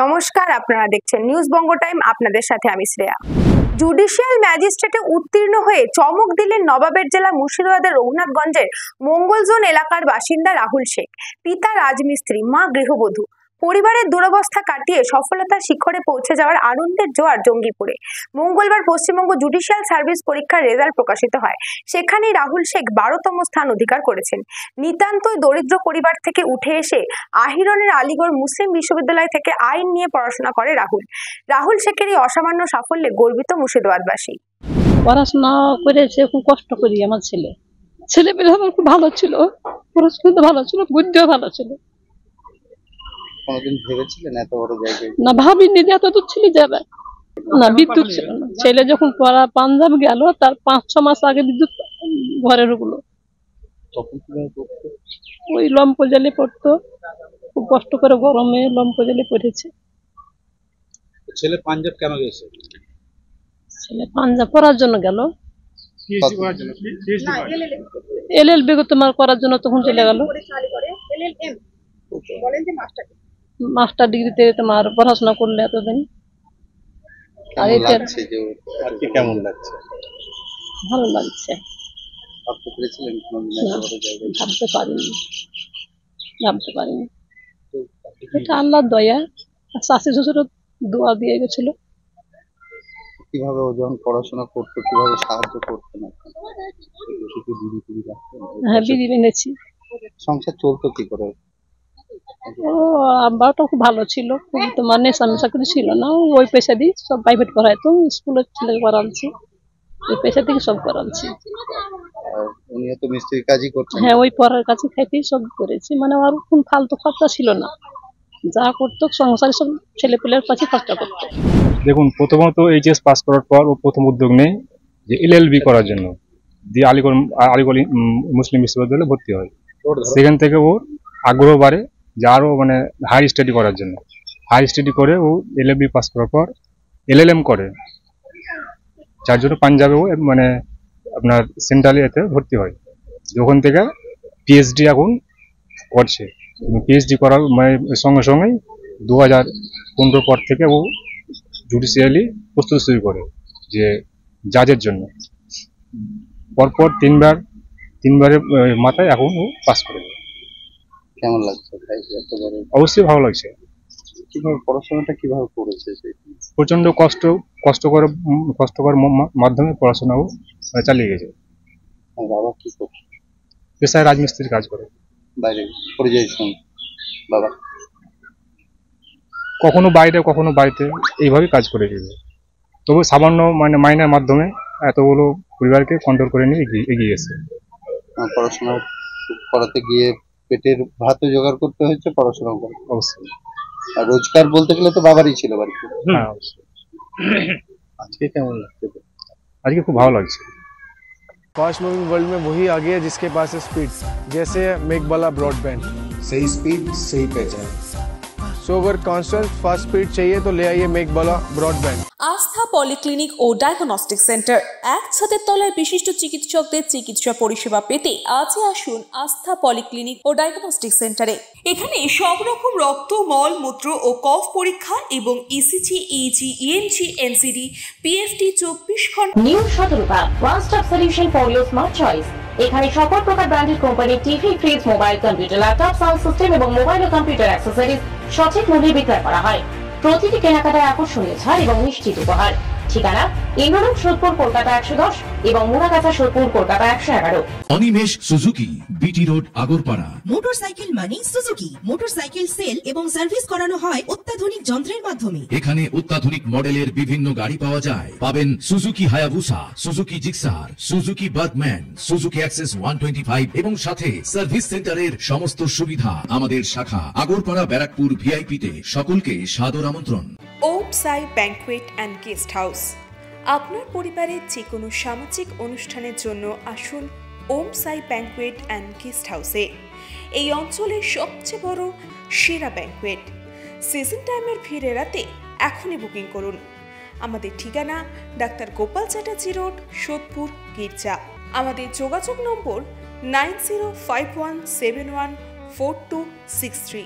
নমস্কার, আপনারা দেখছেন নিউজ বঙ্গ টাইম। আপনাদের সাথে আমি শ্রেয়া। জুডিশিয়াল ম্যাজিস্ট্রেটে উত্তীর্ণ হয়ে চমক দিলেন নবাবের জেলা মুর্শিদাবাদের রঘুনাথগঞ্জের মঙ্গল জোন এলাকার বাসিন্দা রাহুল শেখ। পিতা রাজমিস্ত্রি, মা গৃহবধূ। পরিবারের দুরবস্থা কাটিয়ে সফলতার শিখরে পৌঁছে যাওয়ার আনন্দের জোয়ার জঙ্গিপুরে। মঙ্গলবার পশ্চিমবঙ্গ জুডিশিয়াল সার্ভিস পরীক্ষার রেজাল্ট প্রকাশিত হয়। সেখানেই রাহুল শেখ 12তম স্থান অধিকার করেছেন। নিতান্তই দরিদ্র পরিবার থেকে উঠে এসে আহিরনের আলিগড় মুসলিম বিশ্ববিদ্যালয় থেকে আইন নিয়ে পড়াশোনা করে রাহুল শেখের এই অসামান্য সাফল্যে গর্বিত মুর্শিদাবাদবাসী। পড়াশোনা করেছে, খুব কষ্ট করি। আমার ছেলেমেয়ে আমার খুব ভালো ছিল, পড়াশোনা ভালো ছিল, বুদ্ধিও ভালো ছিল। কোনদিন ভেবেছিলেন এত বড় জায়গায়? না, ভাবিনি যে এত দূর ছেলে যাবে। না, বিদ্যুৎ ছিল না। ছেলে যখন পড়া পাঞ্জাব গেল, তার 5-6 মাস আগে বিদ্যুৎ ঘরে ঢুকলো। তখন কিভাবে পড়তো? ওই লম্প জ্বালে পড়তো, খুব কষ্ট করে গরমে লম্প জ্বালে পড়েছে। ছেলে পাঞ্জাব কেন গেছে? ছেলে পাঞ্জাব পড়ার জন্য গেল, LLB তোমার করার জন্য তখন চলে গেল। মাস্টার ডিগ্রিতে তোমার পড়াশোনা করলে এতদিন। কেমন লাগছে? ভালো লাগছে। ভাবতে পারিনি। এটা আল্লাহর দয়া। শাশি শ্বশুর দোয়া দিয়ে গেছিল। কিভাবে ও যখন পড়াশোনা করতো কিভাবে সাহায্য করতেন? হ্যাঁ, বিধি মেনেছি। সংসার চলতো কি করে? ও আব্বাটা খুব ভালো ছিল, খুব তোমার নেশা চাকরি ছিল না। ওই পয়সা দিয়ে সব প্রাইভেট পড়াইতো, স্কুলের ছেলে পড়াচ্ছি, ওই পয়সা থেকে সব করাচ্ছি। উনিও তো মিস্ত্রির কাজই করছেন? হ্যাঁ, ওই পড়ার কাছে খাইতেই সব করেছি। মানে আর কোন ফালতু খরচা ছিল না, যা করতো সংসারে সব ছেলে পেলের কাছে খরচা করতো। দেখুন, প্রথমত এইচএস পাস করার পর ও প্রথম উদ্যোগ নেই যে LLB করার জন্য, দিয়ে আলিগড় মুসলিম বিশ্ববিদ্যালয়ে ভর্তি হয়। সেখান থেকে ওর আগ্রহ বাড়ে যে আরও মানে হাই স্টাডি করার জন্য। হাই স্টাডি করে ও LLB পাস করার পর LLM করে, যার জন্য পাঞ্জাবে ও মানে আপনার সেন্ট্রাল এতে ভর্তি হয়। ওখান থেকে PhD এখন করছে। PhD করার মানে সঙ্গে সঙ্গেই 2015 পর থেকে ও জুডিশিয়ালি প্রস্তুতি শুরু করে যে জাজের জন্য। পরপর তিনবারের মাথায় এখন ও পাস করে। কেমন লাগছে? অবশ্যই ভালো লাগছে। কিভাবে পড়াশোনাটা কিভাবে করেছে? প্রচন্ড কষ্টকর মাধ্যমে পড়াশোনা ও চালিয়ে গেছে। বাবা কি করছে? পেশায় রাজমিস্ত্রির কাজ করে। বাইরে পরিযায়ী শ্রমিক বাবা? কখনো বাইরে কখনো বাড়িতে, এইভাবে কাজ করে গেছে। তবু সামান্য মানে মাইনের মাধ্যমে এতগুলো পরিবারকে কন্ট্রোল করে নিয়ে এগিয়ে গেছে। পড়াশোনা করাতে গিয়ে পেটের ভাতও জোগাড় করতে হয়েছে, পড়াশোনা করে। অবশ্যই। আর রোজগার বলতে গেলে তো বাবারই ছিল বাড়িতে। হ্যাঁ, অবশ্যই। আজকে কেমন লাগছে? আজকে খুব ভালো লাগছে। फास्ट मूविंग वर्ल्ड में वही आ गया जिसके पास है स्पीड, जैसे मेघबाला ब्रॉडबैंड। सही स्पीड सही पहचान। सो अगर कांस्टेंट फास्ट स्पीड चाहिए तो ले आइए मेघबाला ब्रॉडबैंड। আস্থা পলিক্লিনিক ও ডায়াগনস্টিক সেন্টার, এক ছাদের তলায় বিশিষ্ট চিকিৎসকদের চিকিৎসা পরিষেবা পেতে আজই আসুন আস্থা পলিক্লিনিক ও ডায়াগনস্টিক সেন্টারে। এখানে সব রকম রক্ত, মল, মূত্র ও কফ পরীক্ষা এবং ECG, EEG, EMG, NCD, PFT 24 ঘন্টা। নিউ সতর্কতা, one stop solution for your smart choice. এখানে সকল প্রকার ব্র্যান্ডেড কোম্পানির TV, fridge, mobile, computer, laptop, sound system এবং মোবাইল ও কম্পিউটার অ্যাক্সেসরিজ সঠিক মূল্যে বিক্রয় করা হয়। প্রতিটি কেনাকাটায় আকর্ষণীয় ছাড় এবং নিশ্চিত উপহার। ঠিকানা ইন্দ্রলোক, সোদপুর, কলকাতা 110 এবং Muragachha, Sodepur, Kolkata 111। Animesh Suzuki, BT road, Agarpara. Motorcycle মানে সুজুকি। মোটরসাইকেল সেল এবং সার্ভিস করানো হয় অত্যাধুনিক যন্ত্রের মাধ্যমে। এখানে অত্যাধুনিক মডেলের বিভিন্ন গাড়ি পাওয়া যায়। পাবেন Suzuki Hayabusa, Suzuki Gixxer, Suzuki Bergman, Suzuki access 125 এবং সাথে সার্ভিস সেন্টারের সমস্ত সুবিধা। আমাদের শাখা আগরপাড়া, ব্যারাকপুর VIP তে। সকলকে সাদর আমন্ত্রণ। ওম সাই ব্যাংকুয়েট অ্যান্ড গেস্ট হাউস। আপনার পরিবারের যে কোনো সামাজিক অনুষ্ঠানের জন্য আসুন ওম সাই ব্যাংকুয়েট অ্যান্ড গেস্ট হাউসে। এই অঞ্চলের সবচেয়ে বড় সেরা ব্যাংকুয়েট। সিজন টাইমের ভিড় এড়াতে এখনই বুকিং করুন। আমাদের ঠিকানা ডাক্তার গোপাল চ্যাটার্জি রোড, সোদপুর, গির্জা। আমাদের যোগাযোগ নম্বর 9051714263।